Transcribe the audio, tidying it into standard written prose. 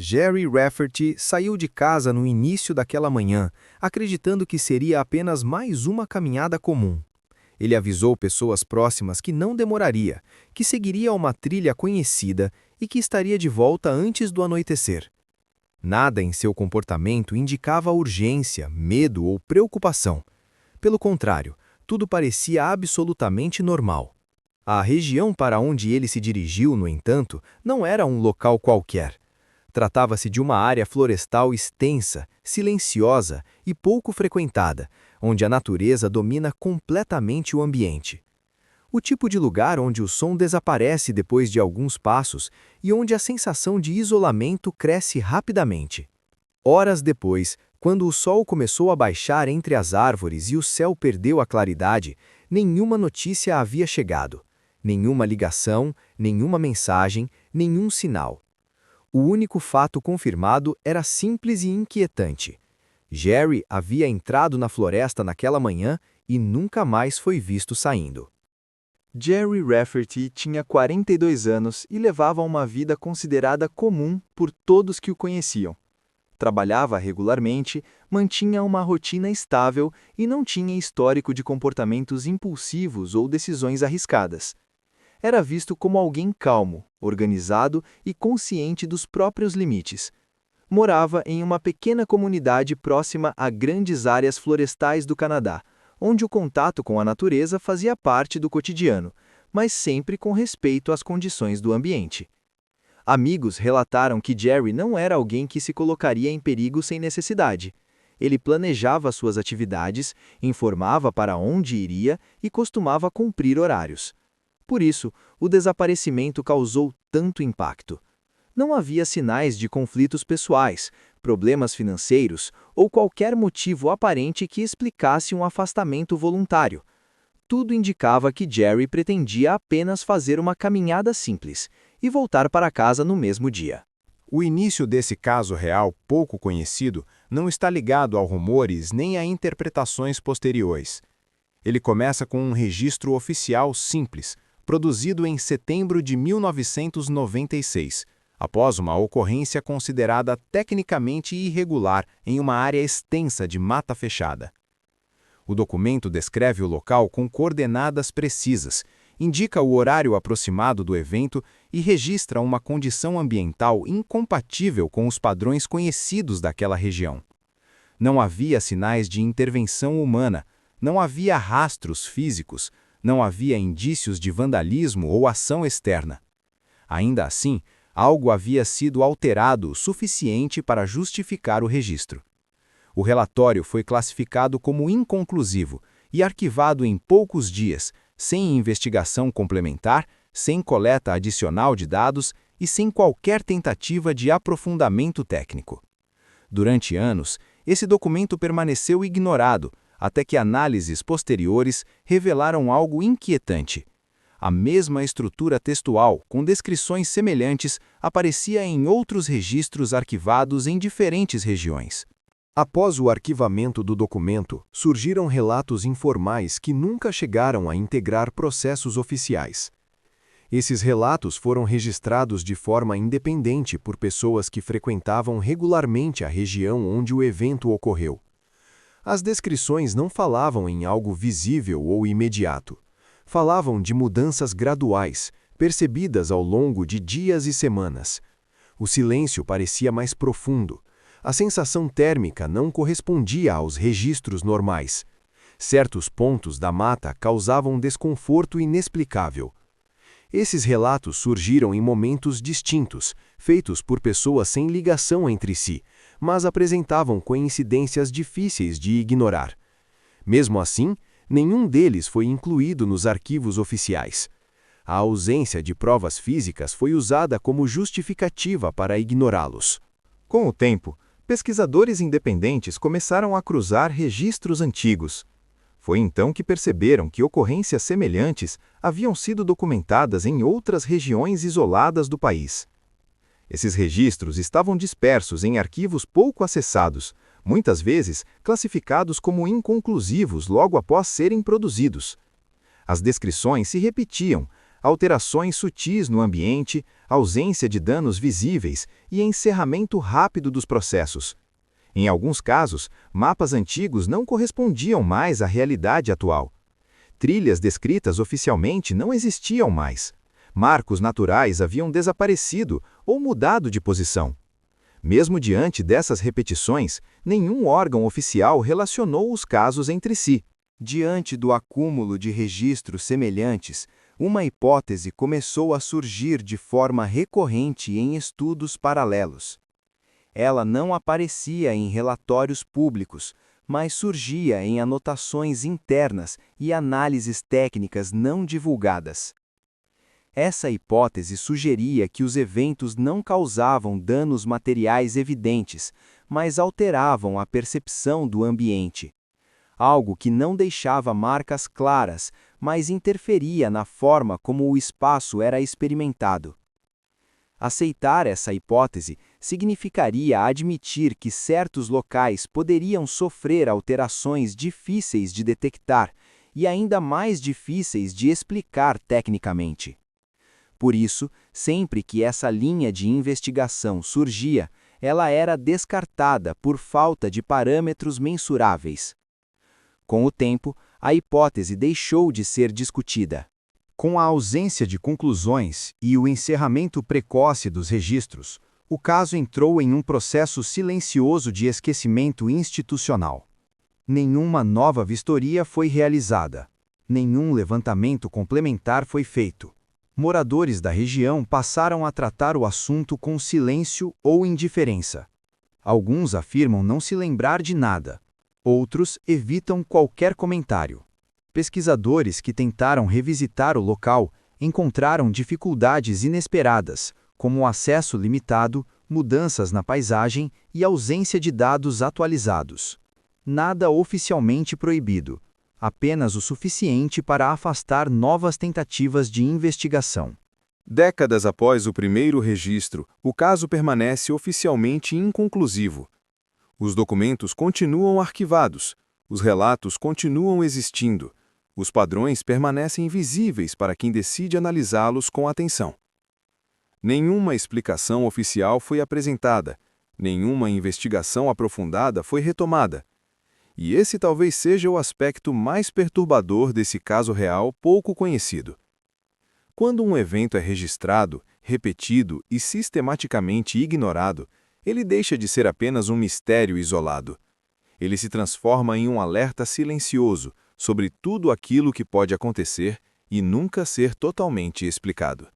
Jerry Rafferty saiu de casa no início daquela manhã, acreditando que seria apenas mais uma caminhada comum. Ele avisou pessoas próximas que não demoraria, que seguiria uma trilha conhecida e que estaria de volta antes do anoitecer. Nada em seu comportamento indicava urgência, medo ou preocupação. Pelo contrário, tudo parecia absolutamente normal. A região para onde ele se dirigiu, no entanto, não era um local qualquer. Tratava-se de uma área florestal extensa, silenciosa e pouco frequentada, onde a natureza domina completamente o ambiente. O tipo de lugar onde o som desaparece depois de alguns passos e onde a sensação de isolamento cresce rapidamente. Horas depois, quando o sol começou a baixar entre as árvores e o céu perdeu a claridade, nenhuma notícia havia chegado. Nenhuma ligação, nenhuma mensagem, nenhum sinal. O único fato confirmado era simples e inquietante. Jerry havia entrado na floresta naquela manhã e nunca mais foi visto saindo. Jerry Rafferty tinha 42 anos e levava uma vida considerada comum por todos que o conheciam. Trabalhava regularmente, mantinha uma rotina estável e não tinha histórico de comportamentos impulsivos ou decisões arriscadas. Era visto como alguém calmo, organizado e consciente dos próprios limites. Morava em uma pequena comunidade próxima a grandes áreas florestais do Canadá, onde o contato com a natureza fazia parte do cotidiano, mas sempre com respeito às condições do ambiente. Amigos relataram que Jerry não era alguém que se colocaria em perigo sem necessidade. Ele planejava suas atividades, informava para onde iria e costumava cumprir horários. Por isso, o desaparecimento causou tanto impacto. Não havia sinais de conflitos pessoais, problemas financeiros ou qualquer motivo aparente que explicasse um afastamento voluntário. Tudo indicava que Jerry pretendia apenas fazer uma caminhada simples e voltar para casa no mesmo dia. O início desse caso real, pouco conhecido, não está ligado a rumores nem a interpretações posteriores. Ele começa com um registro oficial simples, produzido em setembro de 1996, após uma ocorrência considerada tecnicamente irregular em uma área extensa de mata fechada. O documento descreve o local com coordenadas precisas, indica o horário aproximado do evento e registra uma condição ambiental incompatível com os padrões conhecidos daquela região. Não havia sinais de intervenção humana, não havia rastros físicos, não havia indícios de vandalismo ou ação externa. Ainda assim, algo havia sido alterado o suficiente para justificar o registro. O relatório foi classificado como inconclusivo e arquivado em poucos dias, sem investigação complementar, sem coleta adicional de dados e sem qualquer tentativa de aprofundamento técnico. Durante anos, esse documento permaneceu ignorado, até que análises posteriores revelaram algo inquietante. A mesma estrutura textual, com descrições semelhantes, aparecia em outros registros arquivados em diferentes regiões. Após o arquivamento do documento, surgiram relatos informais que nunca chegaram a integrar processos oficiais. Esses relatos foram registrados de forma independente por pessoas que frequentavam regularmente a região onde o evento ocorreu. As descrições não falavam em algo visível ou imediato. Falavam de mudanças graduais, percebidas ao longo de dias e semanas. O silêncio parecia mais profundo. A sensação térmica não correspondia aos registros normais. Certos pontos da mata causavam desconforto inexplicável. Esses relatos surgiram em momentos distintos, feitos por pessoas sem ligação entre si, mas apresentavam coincidências difíceis de ignorar. Mesmo assim, nenhum deles foi incluído nos arquivos oficiais. A ausência de provas físicas foi usada como justificativa para ignorá-los. Com o tempo, pesquisadores independentes começaram a cruzar registros antigos. Foi então que perceberam que ocorrências semelhantes haviam sido documentadas em outras regiões isoladas do país. Esses registros estavam dispersos em arquivos pouco acessados, muitas vezes classificados como inconclusivos logo após serem produzidos. As descrições se repetiam, alterações sutis no ambiente, ausência de danos visíveis e encerramento rápido dos processos. Em alguns casos, mapas antigos não correspondiam mais à realidade atual. Trilhas descritas oficialmente não existiam mais. Marcos naturais haviam desaparecido ou mudado de posição. Mesmo diante dessas repetições, nenhum órgão oficial relacionou os casos entre si. Diante do acúmulo de registros semelhantes, uma hipótese começou a surgir de forma recorrente em estudos paralelos. Ela não aparecia em relatórios públicos, mas surgia em anotações internas e análises técnicas não divulgadas. Essa hipótese sugeria que os eventos não causavam danos materiais evidentes, mas alteravam a percepção do ambiente. Algo que não deixava marcas claras, mas interferia na forma como o espaço era experimentado. Aceitar essa hipótese significaria admitir que certos locais poderiam sofrer alterações difíceis de detectar e ainda mais difíceis de explicar tecnicamente. Por isso, sempre que essa linha de investigação surgia, ela era descartada por falta de parâmetros mensuráveis. Com o tempo, a hipótese deixou de ser discutida. Com a ausência de conclusões e o encerramento precoce dos registros, o caso entrou em um processo silencioso de esquecimento institucional. Nenhuma nova vistoria foi realizada. Nenhum levantamento complementar foi feito. Moradores da região passaram a tratar o assunto com silêncio ou indiferença. Alguns afirmam não se lembrar de nada. Outros evitam qualquer comentário. Pesquisadores que tentaram revisitar o local encontraram dificuldades inesperadas, como o acesso limitado, mudanças na paisagem e ausência de dados atualizados. Nada oficialmente proibido, apenas o suficiente para afastar novas tentativas de investigação. Décadas após o primeiro registro, o caso permanece oficialmente inconclusivo. Os documentos continuam arquivados, os relatos continuam existindo, os padrões permanecem visíveis para quem decide analisá-los com atenção. Nenhuma explicação oficial foi apresentada, nenhuma investigação aprofundada foi retomada. E esse talvez seja o aspecto mais perturbador desse caso real pouco conhecido. Quando um evento é registrado, repetido e sistematicamente ignorado, ele deixa de ser apenas um mistério isolado. Ele se transforma em um alerta silencioso sobre tudo aquilo que pode acontecer e nunca ser totalmente explicado.